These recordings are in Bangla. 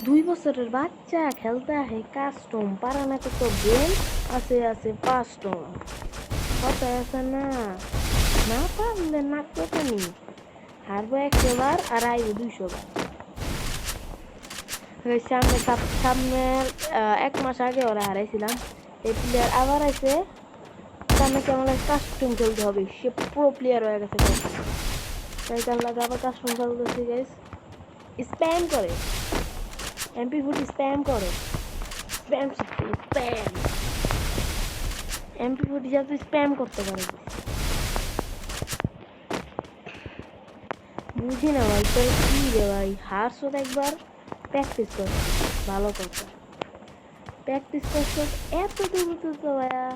2 বছরের বাচ্চা খেলতে আহে কাস্টম পারা না কত গেম আছে আছে কাস্টম কথায় আছে না না পারলে না কোথানি হারবো 100 বার আর আইবো 200 বার। সামনে সামনে 1 মাস আগে ওরা হারাইছিলাম এই প্লেয়ার আবার আছে সামনে কেমন কাস্টম খেলতে হবে সে প্রো প্লেয়ার হয়ে গেছে তাই তার লাগে আবার কাস্টম খেলতেছি গাইস স্প্যাম করে MP40 স্প্যাম করে স্প্যাম স্প্যাম MP40 যাতে স্প্যাম করতে পারে বুঝি না ভাই তোর কি রে ভাই হারছো একবার প্র্যাকটিস কর ভালো কথা প্র্যাকটিস করছো এত দূর তো ভাইয়া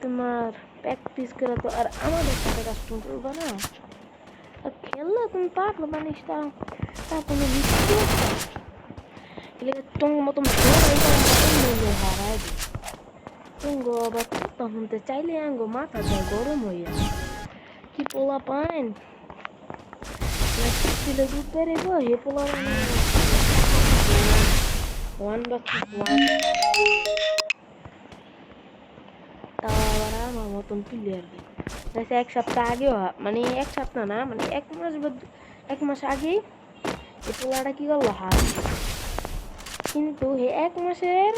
তোমার প্র্যাকটিস করে তো আর আমাদের সাথে কাস্টম করবো না আর খেললে তুমি পারলো মানিস তা কোনো তোমার মতন হারায় তুঙ্গো আবার তখন তো চাইলে আঙ্গো মাথা যায় গরম হইয়া কি পোলা পাইন দিলে দুধ বেড়েব হে পোলা ওয়ান বাকি ওয়ান তাও আবার আমার মতন প্লেয়ার দেখে 1 সপ্তাহ আগেও মানে 1 সপ্তাহ না মানে 1 মাস আগেই এই পোলাটা কি করলো হার কিন্তু হে 1 মাসের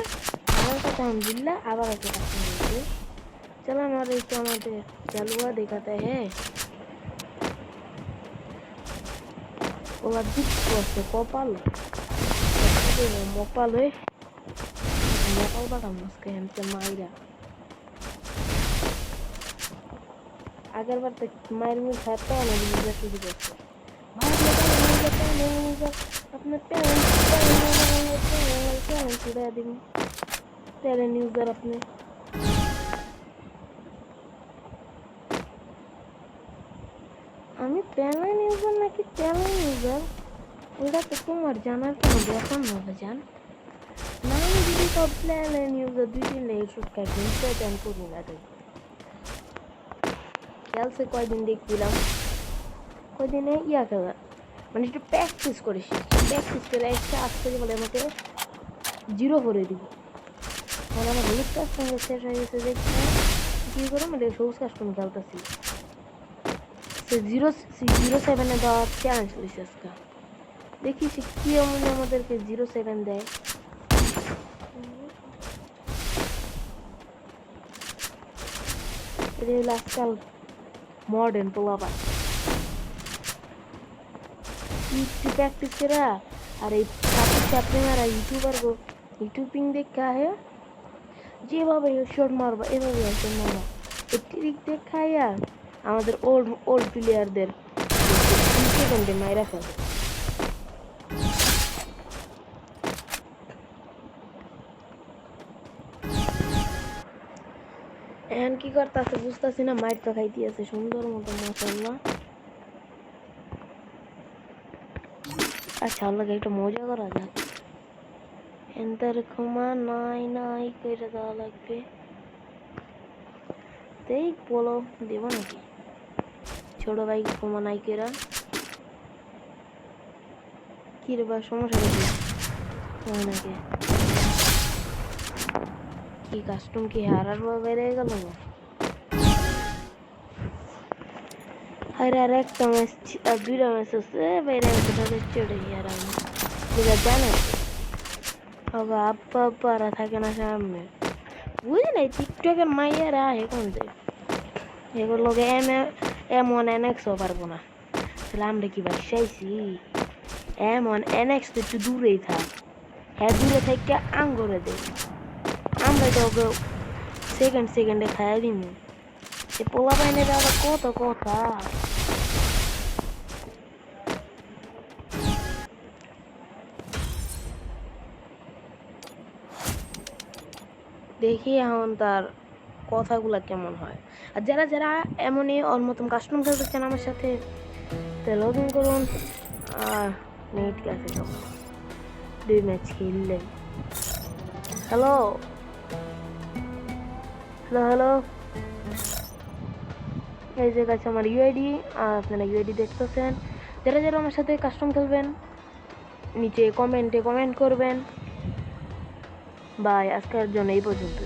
আমার কথা আলহামদুলিল্লাহ আবার একটা কাজ হয়েছে चलो हमारे चालू हुआ दिखाते हैं ওলা দুঃখ আছে কপাল মোপাল হয়ে মোপাল বাগাম আজকে হেমতে মাইরা আগের বার তো মায়ের মুখ খাতে অনেক নিজে শুরু করছে আপনার প্যারেন্ট ছুড়ে দিন প্যারেন্ট ইউজার আপনি আমি প্যানেল ইউজার নাকি প্যানেল ইউজার ওটা তো তোমার জানার কোনো ব্যাপার নয় জান না আমি যদি সব প্যানেল ইউজার 2 দিন এইসব কাজে প্যান করি না তাই খেলছে কয়দিন দেখছিলাম কয়দিনে ইয়া খেলা মানে একটু প্র্যাকটিস করিস প্র্যাকটিস করে একটা আসতে বলে আমাকে 0 করে দিব মানে আমার হলুদ কাস্টম শেষ হয়ে গেছে দেখছি কী করে মানে সবুজ কাস্টম খেলতেছি সে 007 দেওয়ার চ্যালেঞ্জ লিছে আজকে দেখি সে কি আমাদেরকে 07 দেয় এটা হলো আজকাল মডার্ন পোলাপান একটু প্র্যাকটিস করা আর এই আপনারা ইউটিউবিং দেখা হয় যেভাবে শট মারবা এভাবে শট মারবা এই ট্রিক দেখাইয়া আমাদের ওল্ড প্লেয়ারদের 2 সেকেন্ডে মাইরা ফেলে এখন কি করতেছে বুঝতেছি না মাইর তো খাইতে আছে সুন্দর মতো মাশাআল্লাহ আচ্ছা আল্লাহ একটা মজা করা যাক এন্টার ক্ষমা নাই করে দেওয়া লাগবে দেখ বলো দেব নাকি ছোট ভাই ক্ষমা নাই কেরা কি রে বা সমস্যা নাকি নাকি কি কাস্টম কি হারার বেড়ে গেল না আর একটা ম্যাচ আর 2টা ম্যাচ আছে বাইরে চড়ে হারাম যেটা জানে আব্বারা থাকে না সামনে বুঝি নাই টিকটকের মাইয়ারা এখন এগুলোকে এমন NX-ও পারবো না তাহলে আমরা কি বাসাইছি এমন NX তো একটু দূরেই থাক হ্যাঁ দূরে থেকে আঙ্গরে দেয় আমরা তো ওকে সেকেন্ডে খাইয়া দিব সে পোলা বাইনের আবার কত কথা দেখি এখন তার কথাগুলা কেমন হয় আর যারা যারা এমনই ওর মতন কাস্টম খেলতে চান আমার সাথে লগ ইন করুন আর নেট ক্যাফে যাবো 2 ম্যাচ খেললে হ্যালো এই যে কাছে আমার ইউআইডি আর আপনারা ইউআইডি দেখতেছেন যারা যারা আমার সাথে কাস্টম খেলবেন নিচে কমেন্টে কমেন্ট করবেন। বাই, আজকের জন্য এই পর্যন্ত।